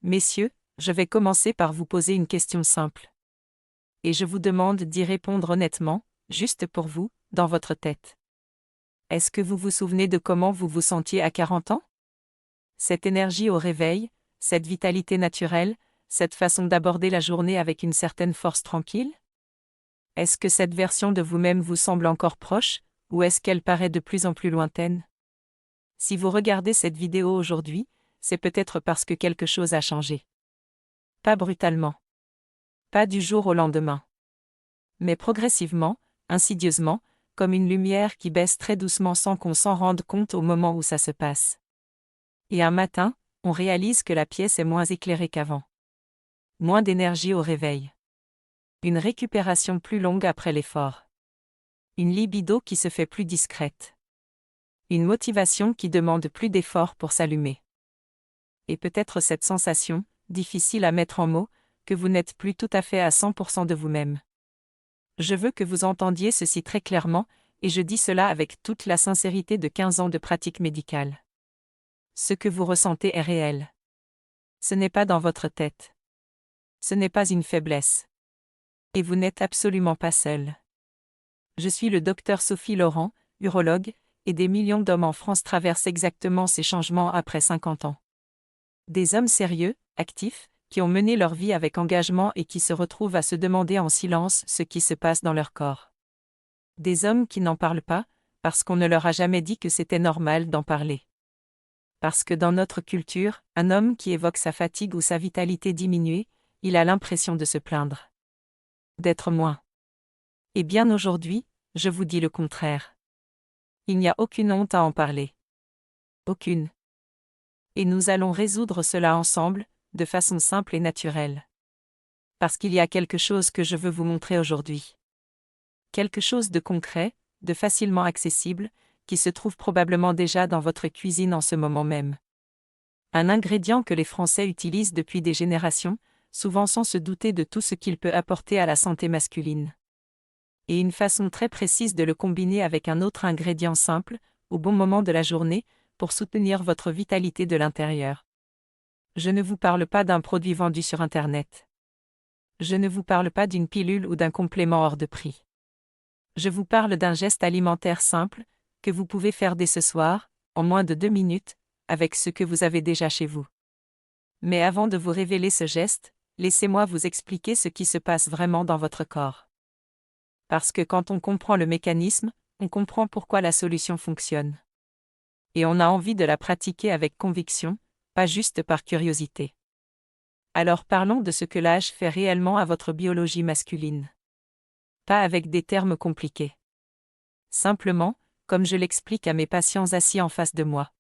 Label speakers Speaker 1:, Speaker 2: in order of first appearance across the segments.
Speaker 1: Messieurs, je vais commencer par vous poser une question simple. Et je vous demande d'y répondre honnêtement, juste pour vous, dans votre tête. Est-ce que vous vous souvenez de comment vous vous sentiez à 40 ans? Cette énergie au réveil, cette vitalité naturelle, cette façon d'aborder la journée avec une certaine force tranquille? Est-ce que cette version de vous-même vous semble encore proche, ou est-ce qu'elle paraît de plus en plus lointaine? Si vous regardez cette vidéo aujourd'hui, c'est peut-être parce que quelque chose a changé. Pas brutalement. Pas du jour au lendemain. Mais progressivement, insidieusement, comme une lumière qui baisse très doucement sans qu'on s'en rende compte au moment où ça se passe. Et un matin, on réalise que la pièce est moins éclairée qu'avant. Moins d'énergie au réveil. Une récupération plus longue après l'effort. Une libido qui se fait plus discrète. Une motivation qui demande plus d'efforts pour s'allumer. Et peut-être cette sensation, difficile à mettre en mots, que vous n'êtes plus tout à fait à 100% de vous-même. Je veux que vous entendiez ceci très clairement, et je dis cela avec toute la sincérité de 15 ans de pratique médicale. Ce que vous ressentez est réel. Ce n'est pas dans votre tête. Ce n'est pas une faiblesse. Et vous n'êtes absolument pas seul. Je suis le docteur Sophie Laurent, urologue, et des millions d'hommes en France traversent exactement ces changements après 50 ans. Des hommes sérieux, actifs, qui ont mené leur vie avec engagement et qui se retrouvent à se demander en silence ce qui se passe dans leur corps. Des hommes qui n'en parlent pas, parce qu'on ne leur a jamais dit que c'était normal d'en parler. Parce que dans notre culture, un homme qui évoque sa fatigue ou sa vitalité diminuée, il a l'impression de se plaindre. D'être moins. Et bien aujourd'hui, je vous dis le contraire. Il n'y a aucune honte à en parler. Aucune. Et nous allons résoudre cela ensemble, de façon simple et naturelle. Parce qu'il y a quelque chose que je veux vous montrer aujourd'hui. Quelque chose de concret, de facilement accessible, qui se trouve probablement déjà dans votre cuisine en ce moment même. Un ingrédient que les Français utilisent depuis des générations, souvent sans se douter de tout ce qu'il peut apporter à la santé masculine. Et une façon très précise de le combiner avec un autre ingrédient simple, au bon moment de la journée, pour soutenir votre vitalité de l'intérieur. Je ne vous parle pas d'un produit vendu sur Internet. Je ne vous parle pas d'une pilule ou d'un complément hors de prix. Je vous parle d'un geste alimentaire simple, que vous pouvez faire dès ce soir, en moins de 2 minutes, avec ce que vous avez déjà chez vous. Mais avant de vous révéler ce geste, laissez-moi vous expliquer ce qui se passe vraiment dans votre corps. Parce que quand on comprend le mécanisme, on comprend pourquoi la solution fonctionne. Et on a envie de la pratiquer avec conviction, pas juste par curiosité. Alors parlons de ce que l'âge fait réellement à votre biologie masculine. Pas avec des termes compliqués. Simplement, comme je l'explique à mes patients assis en face de moi.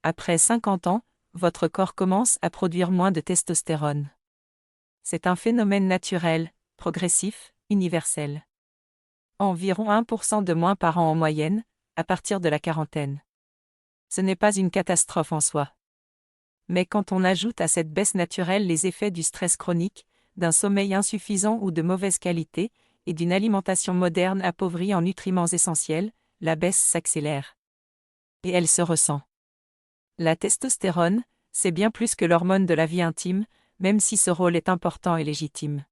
Speaker 1: Après 50 ans, votre corps commence à produire moins de testostérone. C'est un phénomène naturel, progressif, universel. Environ 1% de moins par an en moyenne, à partir de la quarantaine. Ce n'est pas une catastrophe en soi. Mais quand on ajoute à cette baisse naturelle les effets du stress chronique, d'un sommeil insuffisant ou de mauvaise qualité, et d'une alimentation moderne appauvrie en nutriments essentiels, la baisse s'accélère. Et elle se ressent. La testostérone, c'est bien plus que l'hormone de la vie intime, même si ce rôle est important et légitime.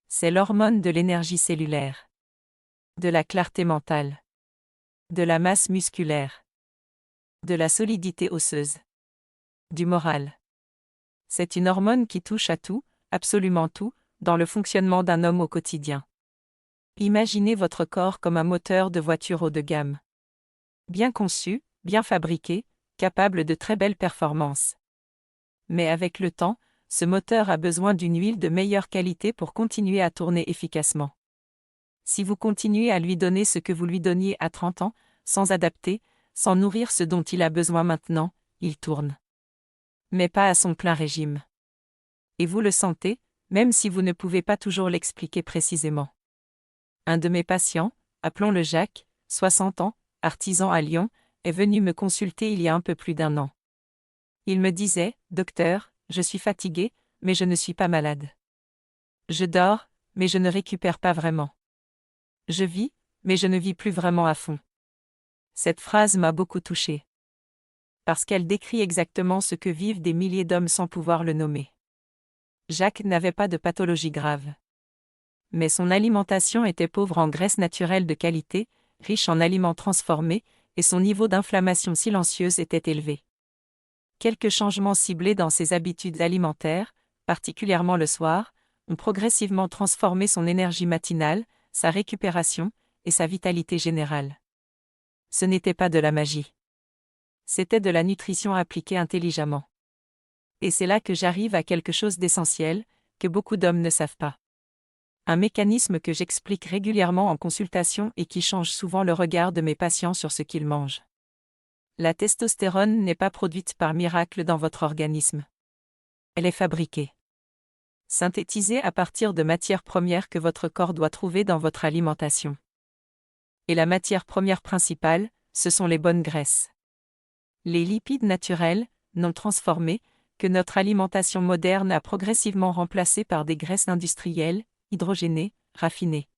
Speaker 1: C'est l'hormone de l'énergie cellulaire. De la clarté mentale. De la masse musculaire. De la solidité osseuse. Du moral. C'est une hormone qui touche à tout, absolument tout, dans le fonctionnement d'un homme au quotidien. Imaginez votre corps comme un moteur de voiture haut de gamme. Bien conçu, bien fabriqué, capable de très belles performances. Mais avec le temps, ce moteur a besoin d'une huile de meilleure qualité pour continuer à tourner efficacement. Si vous continuez à lui donner ce que vous lui donniez à 30 ans, sans adapter, sans nourrir ce dont il a besoin maintenant, il tourne. Mais pas à son plein régime. Et vous le sentez, même si vous ne pouvez pas toujours l'expliquer précisément. Un de mes patients, appelons-le Jacques, 60 ans, artisan à Lyon, est venu me consulter il y a un peu plus d'1 an. Il me disait, « Docteur, je suis fatigué, mais je ne suis pas malade. Je dors, mais je ne récupère pas vraiment. Je vis, mais je ne vis plus vraiment à fond. » Cette phrase m'a beaucoup touchée. parce qu'elle décrit exactement ce que vivent des milliers d'hommes sans pouvoir le nommer. Jacques n'avait pas de pathologie grave. Mais son alimentation était pauvre en graisses naturelles de qualité, riche en aliments transformés, et son niveau d'inflammation silencieuse était élevé. Quelques changements ciblés dans ses habitudes alimentaires, particulièrement le soir, ont progressivement transformé son énergie matinale, sa récupération et sa vitalité générale. Ce n'était pas de la magie. C'était de la nutrition appliquée intelligemment. Et c'est là que j'arrive à quelque chose d'essentiel, que beaucoup d'hommes ne savent pas. Un mécanisme que j'explique régulièrement en consultation et qui change souvent le regard de mes patients sur ce qu'ils mangent. La testostérone n'est pas produite par miracle dans votre organisme. Elle est fabriquée, synthétisée à partir de matières premières que votre corps doit trouver dans votre alimentation. Et la matière première principale, ce sont les bonnes graisses. Les lipides naturels, non transformés, que notre alimentation moderne a progressivement remplacés par des graisses industrielles, hydrogénées, raffinées.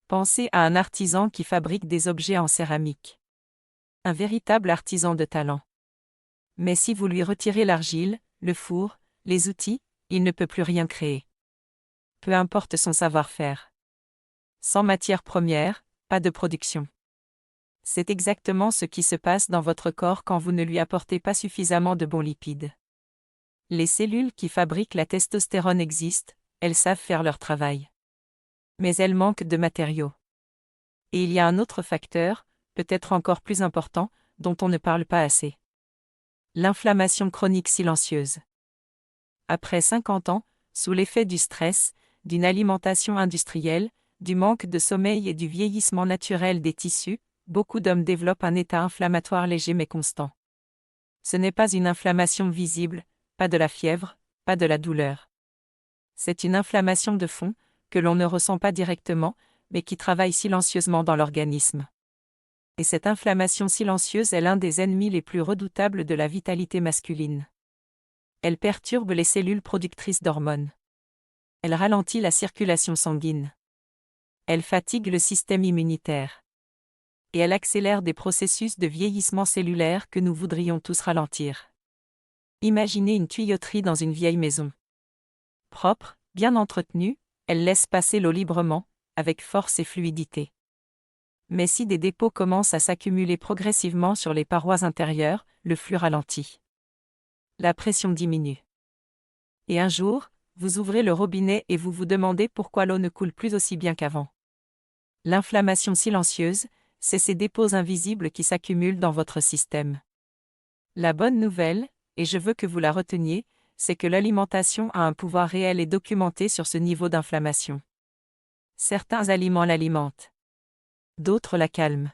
Speaker 1: Pensez à un artisan qui fabrique des objets en céramique. Un véritable artisan de talent. Mais si vous lui retirez l'argile, le four, les outils, il ne peut plus rien créer. Peu importe son savoir-faire. Sans matière première, pas de production. C'est exactement ce qui se passe dans votre corps quand vous ne lui apportez pas suffisamment de bons lipides. Les cellules qui fabriquent la testostérone existent, elles savent faire leur travail. Mais elles manquent de matériaux. Et il y a un autre facteur, peut-être encore plus important, dont on ne parle pas assez. L'inflammation chronique silencieuse. Après 50 ans, sous l'effet du stress, d'une alimentation industrielle, du manque de sommeil et du vieillissement naturel des tissus, beaucoup d'hommes développent un état inflammatoire léger mais constant. Ce n'est pas une inflammation visible, pas de la fièvre, pas de la douleur. C'est une inflammation de fond, que l'on ne ressent pas directement, mais qui travaille silencieusement dans l'organisme. Et cette inflammation silencieuse est l'un des ennemis les plus redoutables de la vitalité masculine. Elle perturbe les cellules productrices d'hormones. Elle ralentit la circulation sanguine. Elle fatigue le système immunitaire. Et elle accélère des processus de vieillissement cellulaire que nous voudrions tous ralentir. Imaginez une tuyauterie dans une vieille maison. Propre, bien entretenue, elle laisse passer l'eau librement, avec force et fluidité. Mais si des dépôts commencent à s'accumuler progressivement sur les parois intérieures, le flux ralentit. La pression diminue. Et un jour, vous ouvrez le robinet et vous vous demandez pourquoi l'eau ne coule plus aussi bien qu'avant. L'inflammation silencieuse, c'est ces dépôts invisibles qui s'accumulent dans votre système. La bonne nouvelle, et je veux que vous la reteniez, c'est que l'alimentation a un pouvoir réel et documenté sur ce niveau d'inflammation. Certains aliments l'alimentent. D'autres la calment.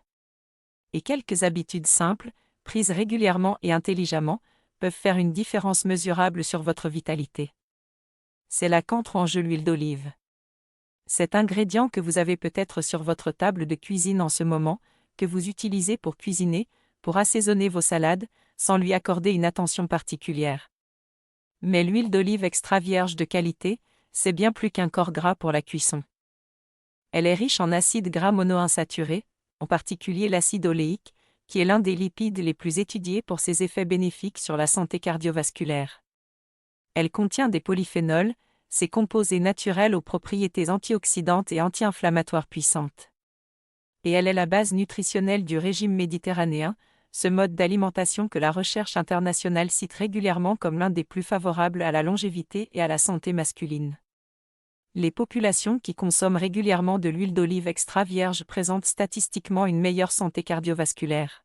Speaker 1: Et quelques habitudes simples, prises régulièrement et intelligemment, peuvent faire une différence mesurable sur votre vitalité. C'est là qu'entre en jeu l'huile d'olive. Cet ingrédient que vous avez peut-être sur votre table de cuisine en ce moment, que vous utilisez pour cuisiner, pour assaisonner vos salades, sans lui accorder une attention particulière. Mais l'huile d'olive extra vierge de qualité, c'est bien plus qu'un corps gras pour la cuisson. Elle est riche en acides gras monoinsaturés, en particulier l'acide oléique, qui est l'un des lipides les plus étudiés pour ses effets bénéfiques sur la santé cardiovasculaire. Elle contient des polyphénols, ces composés naturels aux propriétés antioxydantes et anti-inflammatoires puissantes. Et elle est la base nutritionnelle du régime méditerranéen, ce mode d'alimentation que la recherche internationale cite régulièrement comme l'un des plus favorables à la longévité et à la santé masculine. Les populations qui consomment régulièrement de l'huile d'olive extra vierge présentent statistiquement une meilleure santé cardiovasculaire.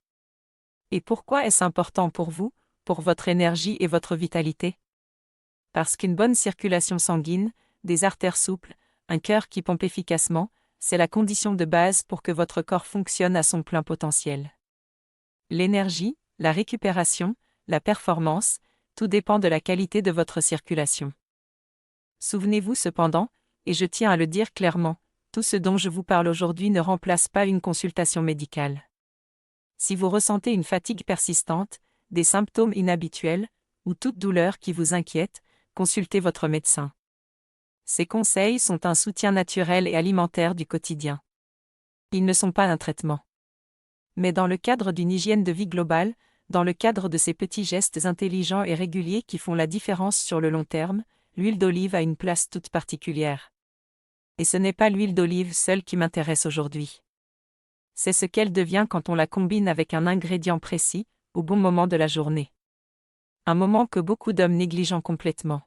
Speaker 1: Et pourquoi est-ce important pour vous, pour votre énergie et votre vitalité? Parce qu'une bonne circulation sanguine, des artères souples, un cœur qui pompe efficacement, c'est la condition de base pour que votre corps fonctionne à son plein potentiel. L'énergie, la récupération, la performance, tout dépend de la qualité de votre circulation. Souvenez-vous cependant, et je tiens à le dire clairement, tout ce dont je vous parle aujourd'hui ne remplace pas une consultation médicale. Si vous ressentez une fatigue persistante, des symptômes inhabituels, ou toute douleur qui vous inquiète, consultez votre médecin. Ces conseils sont un soutien naturel et alimentaire du quotidien. Ils ne sont pas un traitement. Mais dans le cadre d'une hygiène de vie globale, dans le cadre de ces petits gestes intelligents et réguliers qui font la différence sur le long terme, l'huile d'olive a une place toute particulière. Et ce n'est pas l'huile d'olive seule qui m'intéresse aujourd'hui. C'est ce qu'elle devient quand on la combine avec un ingrédient précis, au bon moment de la journée. Un moment que beaucoup d'hommes négligent complètement.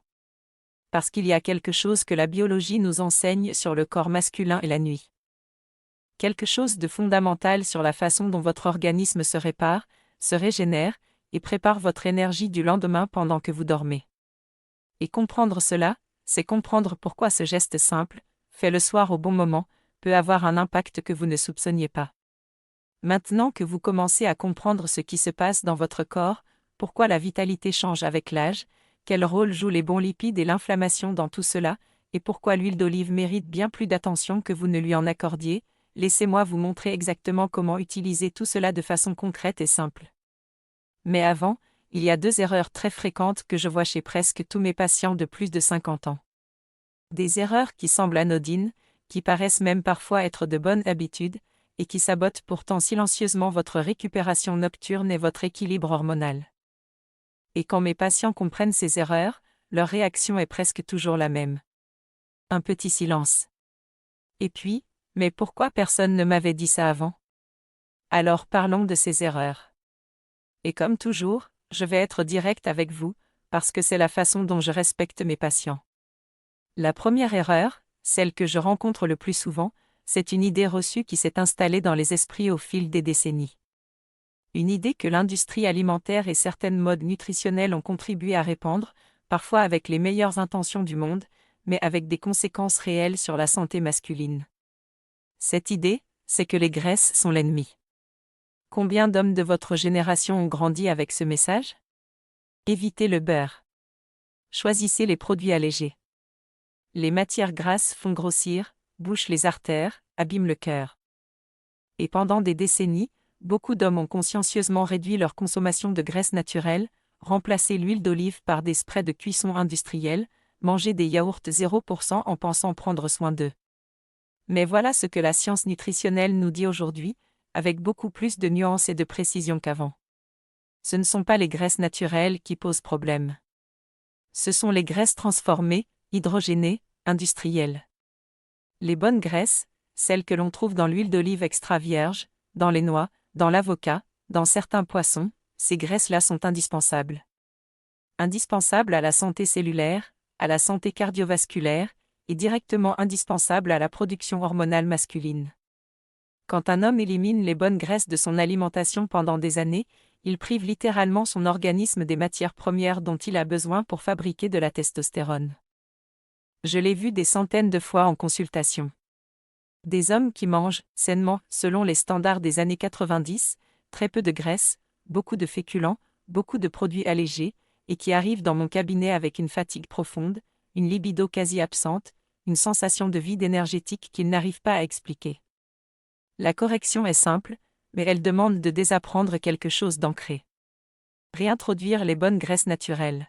Speaker 1: Parce qu'il y a quelque chose que la biologie nous enseigne sur le corps masculin et la nuit. Quelque chose de fondamental sur la façon dont votre organisme se répare, se régénère, et prépare votre énergie du lendemain pendant que vous dormez. Et comprendre cela, c'est comprendre pourquoi ce geste simple, fait le soir au bon moment, peut avoir un impact que vous ne soupçonniez pas. Maintenant que vous commencez à comprendre ce qui se passe dans votre corps, pourquoi la vitalité change avec l'âge, quel rôle jouent les bons lipides et l'inflammation dans tout cela, et pourquoi l'huile d'olive mérite bien plus d'attention que vous ne lui en accordiez, laissez-moi vous montrer exactement comment utiliser tout cela de façon concrète et simple. Mais avant, il y a 2 erreurs très fréquentes que je vois chez presque tous mes patients de plus de 50 ans. Des erreurs qui semblent anodines, qui paraissent même parfois être de bonnes habitudes, et qui sabotent pourtant silencieusement votre récupération nocturne et votre équilibre hormonal. Et quand mes patients comprennent ces erreurs, leur réaction est presque toujours la même. Un petit silence. Et puis, mais pourquoi personne ne m'avait dit ça avant? Alors parlons de ces erreurs. Et comme toujours, je vais être direct avec vous, parce que c'est la façon dont je respecte mes patients. La première erreur, celle que je rencontre le plus souvent, c'est une idée reçue qui s'est installée dans les esprits au fil des décennies. Une idée que l'industrie alimentaire et certaines modes nutritionnelles ont contribué à répandre, parfois avec les meilleures intentions du monde, mais avec des conséquences réelles sur la santé masculine. Cette idée, c'est que les graisses sont l'ennemi. Combien d'hommes de votre génération ont grandi avec ce message? Évitez le beurre. Choisissez les produits allégés. Les matières grasses font grossir, bouchent les artères, abîment le cœur. Et pendant des décennies, beaucoup d'hommes ont consciencieusement réduit leur consommation de graisses naturelles, remplacé l'huile d'olive par des sprays de cuisson industriels, mangé des yaourts 0% en pensant prendre soin d'eux. Mais voilà ce que la science nutritionnelle nous dit aujourd'hui, avec beaucoup plus de nuances et de précision qu'avant. Ce ne sont pas les graisses naturelles qui posent problème. Ce sont les graisses transformées, hydrogénées, industrielles. Les bonnes graisses, celles que l'on trouve dans l'huile d'olive extra vierge, dans les noix, dans l'avocat, dans certains poissons, ces graisses-là sont indispensables. Indispensables à la santé cellulaire, à la santé cardiovasculaire, et directement indispensables à la production hormonale masculine. Quand un homme élimine les bonnes graisses de son alimentation pendant des années, il prive littéralement son organisme des matières premières dont il a besoin pour fabriquer de la testostérone. Je l'ai vu des centaines de fois en consultation. Des hommes qui mangent, sainement, selon les standards des années 90, très peu de graisse, beaucoup de féculents, beaucoup de produits allégés, et qui arrivent dans mon cabinet avec une fatigue profonde, une libido quasi absente, une sensation de vide énergétique qu'ils n'arrivent pas à expliquer. La correction est simple, mais elle demande de désapprendre quelque chose d'ancré. Réintroduire les bonnes graisses naturelles.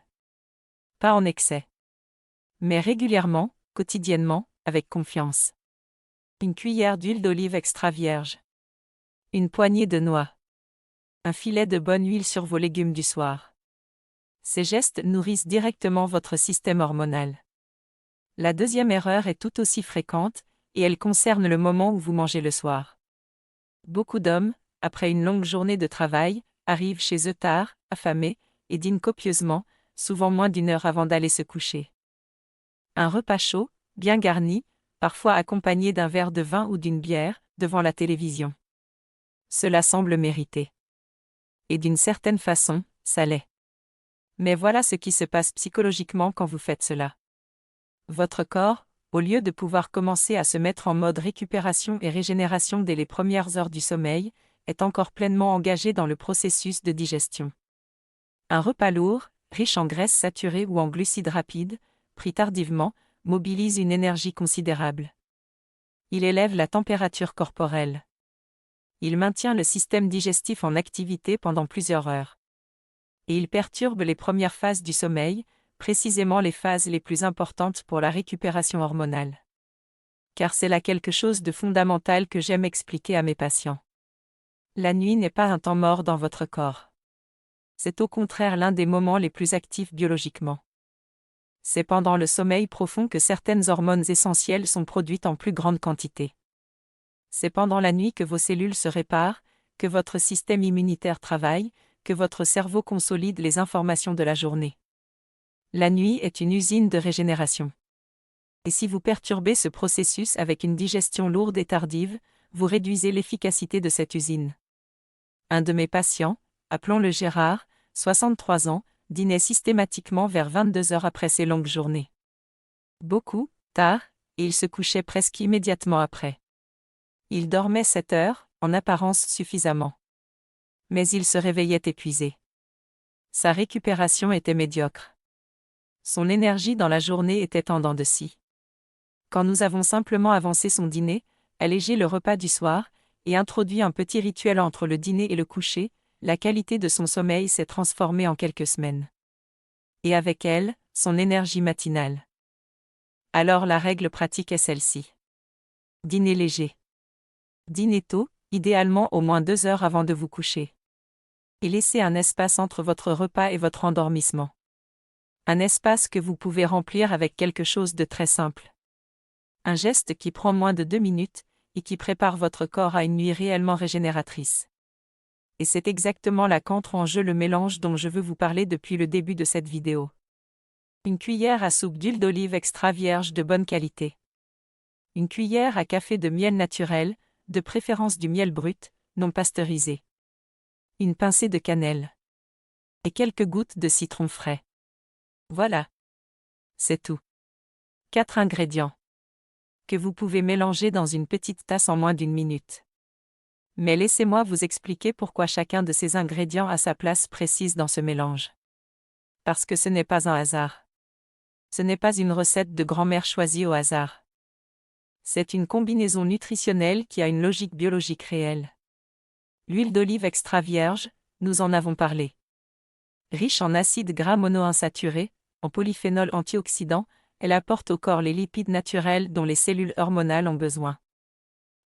Speaker 1: Pas en excès. Mais régulièrement, quotidiennement, avec confiance. Une cuillère d'huile d'olive extra vierge. Une poignée de noix. Un filet de bonne huile sur vos légumes du soir. Ces gestes nourrissent directement votre système hormonal. La deuxième erreur est tout aussi fréquente, et elle concerne le moment où vous mangez le soir. Beaucoup d'hommes, après une longue journée de travail, arrivent chez eux tard, affamés, et dînent copieusement, souvent moins d'1 heure avant d'aller se coucher. Un repas chaud, bien garni, parfois accompagné d'un verre de vin ou d'une bière, devant la télévision. Cela semble mérité. Et d'une certaine façon, ça l'est. Mais voilà ce qui se passe psychologiquement quand vous faites cela. Votre corps, au lieu de pouvoir commencer à se mettre en mode récupération et régénération dès les premières heures du sommeil, est encore pleinement engagé dans le processus de digestion. Un repas lourd, riche en graisses saturées ou en glucides rapides, pris tardivement, mobilise une énergie considérable. Il élève la température corporelle. Il maintient le système digestif en activité pendant plusieurs heures. Et il perturbe les premières phases du sommeil, précisément les phases les plus importantes pour la récupération hormonale. Car c'est là quelque chose de fondamental que j'aime expliquer à mes patients. La nuit n'est pas un temps mort dans votre corps. C'est au contraire l'un des moments les plus actifs biologiquement. C'est pendant le sommeil profond que certaines hormones essentielles sont produites en plus grande quantité. C'est pendant la nuit que vos cellules se réparent, que votre système immunitaire travaille, que votre cerveau consolide les informations de la journée. La nuit est une usine de régénération. Et si vous perturbez ce processus avec une digestion lourde et tardive, vous réduisez l'efficacité de cette usine. Un de mes patients, appelons-le Gérard, 63 ans, dînait systématiquement vers 22 heures après ses longues journées. Beaucoup, tard, et il se couchait presque immédiatement après. Il dormait 7 heures, en apparence suffisamment. Mais il se réveillait épuisé. Sa récupération était médiocre. Son énergie dans la journée était en dents de scie. Quand nous avons simplement avancé son dîner, allégé le repas du soir, et introduit un petit rituel entre le dîner et le coucher, la qualité de son sommeil s'est transformée en quelques semaines. Et avec elle, son énergie matinale. Alors la règle pratique est celle-ci. Dîner léger. Dînez tôt, idéalement au moins 2 heures avant de vous coucher. Et laissez un espace entre votre repas et votre endormissement. Un espace que vous pouvez remplir avec quelque chose de très simple. Un geste qui prend moins de 2 minutes, et qui prépare votre corps à une nuit réellement régénératrice. Et c'est exactement là qu'entre en jeu le mélange dont je veux vous parler depuis le début de cette vidéo. Une cuillère à soupe d'huile d'olive extra vierge de bonne qualité. Une cuillère à café de miel naturel, de préférence du miel brut, non pasteurisé. Une pincée de cannelle. Et quelques gouttes de citron frais. Voilà. C'est tout. 4 ingrédients. Que vous pouvez mélanger dans une petite tasse en moins d'1 minute. Mais laissez-moi vous expliquer pourquoi chacun de ces ingrédients a sa place précise dans ce mélange. Parce que ce n'est pas un hasard. Ce n'est pas une recette de grand-mère choisie au hasard. C'est une combinaison nutritionnelle qui a une logique biologique réelle. L'huile d'olive extra vierge, nous en avons parlé. Riche en acides gras monoinsaturés, en polyphénols antioxydants, elle apporte au corps les lipides naturels dont les cellules hormonales ont besoin.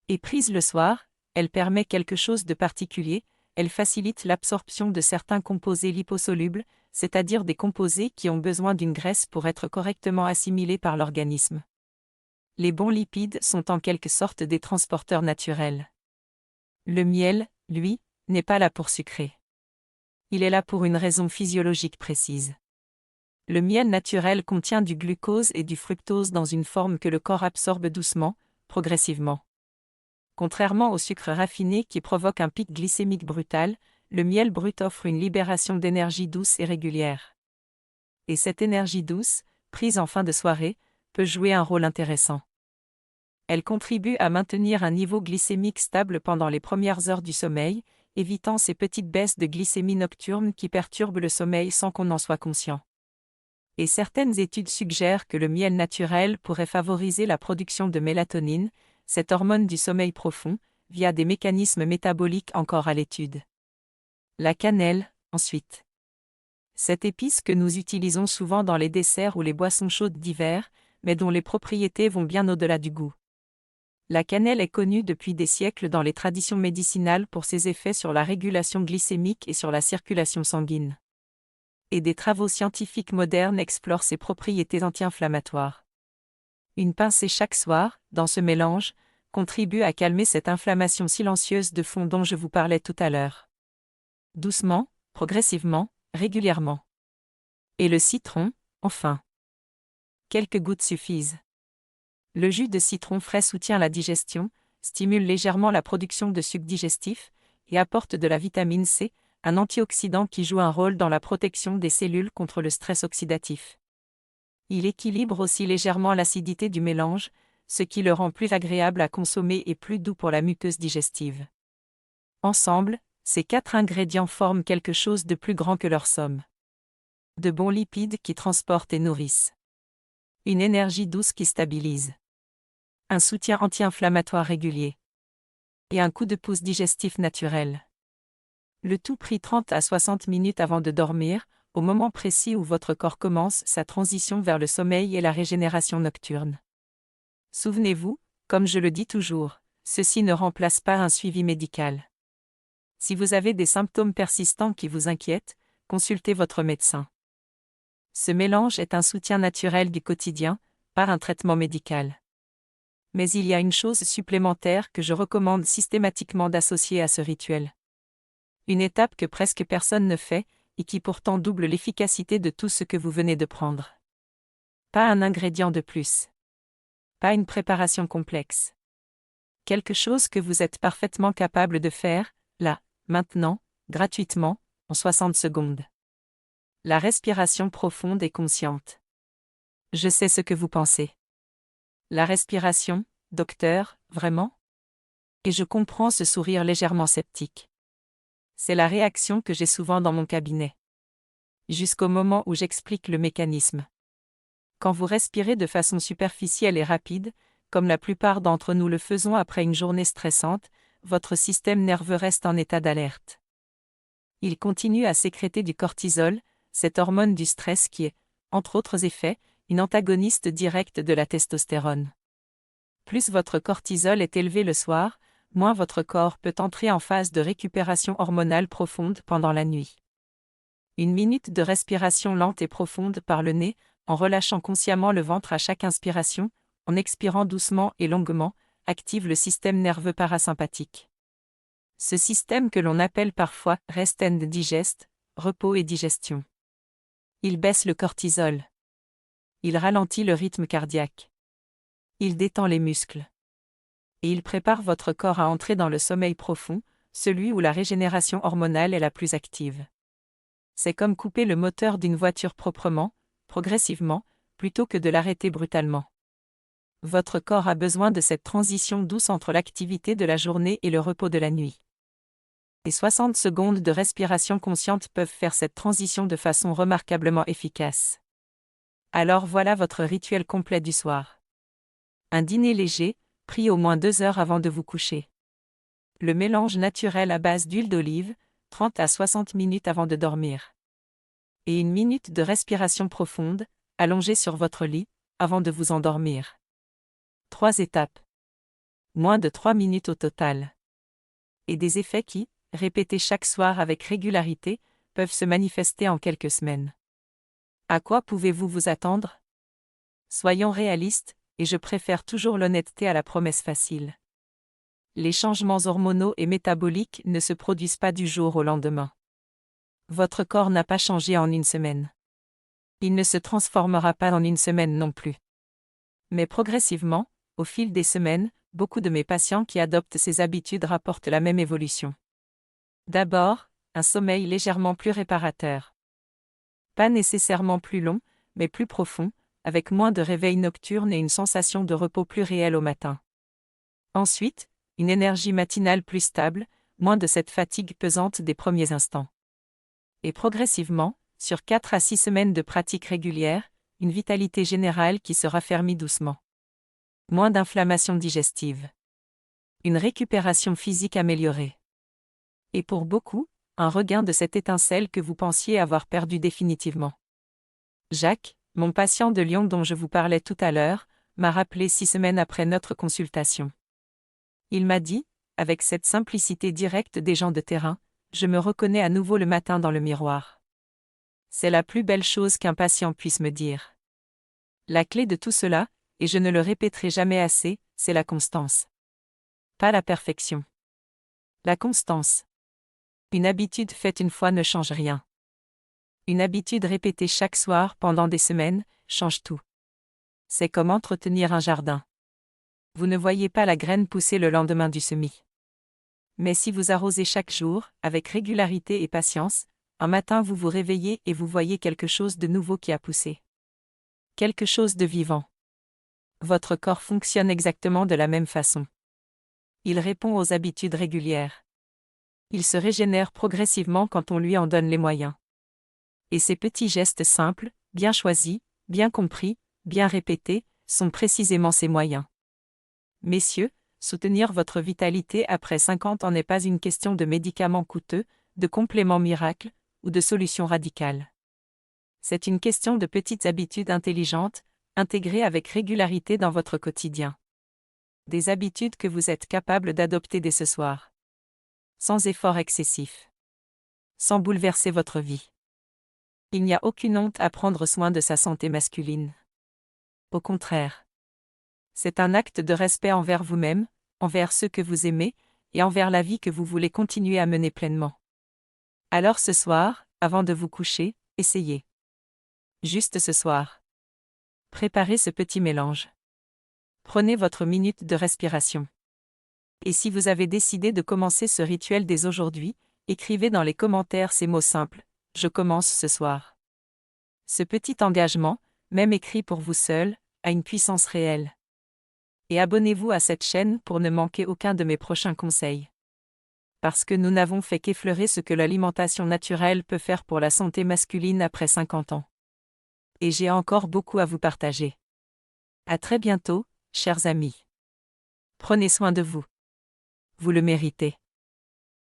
Speaker 1: Et prise le soir, elle permet quelque chose de particulier, elle facilite l'absorption de certains composés liposolubles, c'est-à-dire des composés qui ont besoin d'une graisse pour être correctement assimilés par l'organisme. Les bons lipides sont en quelque sorte des transporteurs naturels. Le miel, lui, n'est pas là pour sucrer. Il est là pour une raison physiologique précise. Le miel naturel contient du glucose et du fructose dans une forme que le corps absorbe doucement, progressivement. Contrairement au sucre raffiné qui provoque un pic glycémique brutal, le miel brut offre une libération d'énergie douce et régulière. Et cette énergie douce, prise en fin de soirée, peut jouer un rôle intéressant. Elle contribue à maintenir un niveau glycémique stable pendant les premières heures du sommeil, évitant ces petites baisses de glycémie nocturne qui perturbent le sommeil sans qu'on en soit conscient. Et certaines études suggèrent que le miel naturel pourrait favoriser la production de mélatonine, cette hormone du sommeil profond, via des mécanismes métaboliques encore à l'étude. La cannelle, ensuite. Cette épice que nous utilisons souvent dans les desserts ou les boissons chaudes d'hiver, mais dont les propriétés vont bien au-delà du goût. La cannelle est connue depuis des siècles dans les traditions médicinales pour ses effets sur la régulation glycémique et sur la circulation sanguine. Et des travaux scientifiques modernes explorent ses propriétés anti-inflammatoires. Une pincée chaque soir, dans ce mélange, contribue à calmer cette inflammation silencieuse de fond dont je vous parlais tout à l'heure. Doucement, progressivement, régulièrement. Et le citron, enfin. Quelques gouttes suffisent. Le jus de citron frais soutient la digestion, stimule légèrement la production de sucs digestifs, et apporte de la vitamine C, un antioxydant qui joue un rôle dans la protection des cellules contre le stress oxydatif. Il équilibre aussi légèrement l'acidité du mélange, ce qui le rend plus agréable à consommer et plus doux pour la muqueuse digestive. Ensemble, ces 4 ingrédients forment quelque chose de plus grand que leur somme. De bons lipides qui transportent et nourrissent. Une énergie douce qui stabilise. Un soutien anti-inflammatoire régulier. Et un coup de pouce digestif naturel. Le tout pris 30 à 60 minutes avant de dormir, au moment précis où votre corps commence sa transition vers le sommeil et la régénération nocturne. Souvenez-vous, comme je le dis toujours, ceci ne remplace pas un suivi médical. Si vous avez des symptômes persistants qui vous inquiètent, consultez votre médecin. Ce mélange est un soutien naturel du quotidien, pas un traitement médical. Mais il y a une chose supplémentaire que je recommande systématiquement d'associer à ce rituel. Une étape que presque personne ne fait, et qui pourtant double l'efficacité de tout ce que vous venez de prendre. Pas un ingrédient de plus. Pas une préparation complexe. Quelque chose que vous êtes parfaitement capable de faire, là, maintenant, gratuitement, en 60 secondes. La respiration profonde et consciente. Je sais ce que vous pensez. La respiration, docteur, vraiment? Et je comprends ce sourire légèrement sceptique. C'est la réaction que j'ai souvent dans mon cabinet. Jusqu'au moment où j'explique le mécanisme. Quand vous respirez de façon superficielle et rapide, comme la plupart d'entre nous le faisons après une journée stressante, votre système nerveux reste en état d'alerte. Il continue à sécréter du cortisol, cette hormone du stress qui est, entre autres effets, une antagoniste directe de la testostérone. Plus votre cortisol est élevé le soir, moins votre corps peut entrer en phase de récupération hormonale profonde pendant la nuit. Une minute de respiration lente et profonde par le nez, en relâchant consciemment le ventre à chaque inspiration, en expirant doucement et longuement, active le système nerveux parasympathique. Ce système que l'on appelle parfois « rest and digest », repos et digestion. Il baisse le cortisol. Il ralentit le rythme cardiaque. Il détend les muscles. Et il prépare votre corps à entrer dans le sommeil profond, celui où la régénération hormonale est la plus active. C'est comme couper le moteur d'une voiture proprement, progressivement, plutôt que de l'arrêter brutalement. Votre corps a besoin de cette transition douce entre l'activité de la journée et le repos de la nuit. Et 60 secondes de respiration consciente peuvent faire cette transition de façon remarquablement efficace. Alors voilà votre rituel complet du soir. Un dîner léger, pris au moins 2 heures avant de vous coucher. Le mélange naturel à base d'huile d'olive, 30 à 60 minutes avant de dormir. Et une minute de respiration profonde, allongée sur votre lit, avant de vous endormir. 3 étapes. Moins de 3 minutes au total. Et des effets qui, répétés chaque soir avec régularité, peuvent se manifester en quelques semaines. À quoi pouvez-vous vous attendre? Soyons réalistes, et je préfère toujours l'honnêteté à la promesse facile. Les changements hormonaux et métaboliques ne se produisent pas du jour au lendemain. Votre corps n'a pas changé en une semaine. Il ne se transformera pas en une semaine non plus. Mais progressivement, au fil des semaines, beaucoup de mes patients qui adoptent ces habitudes rapportent la même évolution. D'abord, un sommeil légèrement plus réparateur. Pas nécessairement plus long, mais plus profond, avec moins de réveils nocturnes et une sensation de repos plus réelle au matin. Ensuite, une énergie matinale plus stable, moins de cette fatigue pesante des premiers instants. Et progressivement, sur 4 à 6 semaines de pratique régulière, une vitalité générale qui se raffermit doucement. Moins d'inflammation digestive. Une récupération physique améliorée. Et pour beaucoup, un regain de cette étincelle que vous pensiez avoir perdue définitivement. Jacques, mon patient de Lyon dont je vous parlais tout à l'heure, m'a rappelé 6 semaines après notre consultation. Il m'a dit, avec cette simplicité directe des gens de terrain, je me reconnais à nouveau le matin dans le miroir. C'est la plus belle chose qu'un patient puisse me dire. La clé de tout cela, et je ne le répéterai jamais assez, c'est la constance. Pas la perfection. La constance. Une habitude faite une fois ne change rien. Une habitude répétée chaque soir pendant des semaines, change tout. C'est comme entretenir un jardin. Vous ne voyez pas la graine pousser le lendemain du semis. Mais si vous arrosez chaque jour, avec régularité et patience, un matin vous vous réveillez et vous voyez quelque chose de nouveau qui a poussé. Quelque chose de vivant. Votre corps fonctionne exactement de la même façon. Il répond aux habitudes régulières. Il se régénère progressivement quand on lui en donne les moyens. Et ces petits gestes simples, bien choisis, bien compris, bien répétés, sont précisément ces moyens. Messieurs, soutenir votre vitalité après 50 ans n'est pas une question de médicaments coûteux, de compléments miracles, ou de solutions radicales. C'est une question de petites habitudes intelligentes, intégrées avec régularité dans votre quotidien. Des habitudes que vous êtes capable d'adopter dès ce soir. Sans effort excessif. Sans bouleverser votre vie. Il n'y a aucune honte à prendre soin de sa santé masculine. Au contraire. C'est un acte de respect envers vous-même, envers ceux que vous aimez, et envers la vie que vous voulez continuer à mener pleinement. Alors ce soir, avant de vous coucher, essayez. Juste ce soir. Préparez ce petit mélange. Prenez votre minute de respiration. Et si vous avez décidé de commencer ce rituel dès aujourd'hui, écrivez dans les commentaires ces mots simples. Je commence ce soir. Ce petit engagement, même écrit pour vous seul, a une puissance réelle. Et abonnez-vous à cette chaîne pour ne manquer aucun de mes prochains conseils. Parce que nous n'avons fait qu'effleurer ce que l'alimentation naturelle peut faire pour la santé masculine après 50 ans. Et j'ai encore beaucoup à vous partager. À très bientôt, chers amis. Prenez soin de vous. Vous le méritez.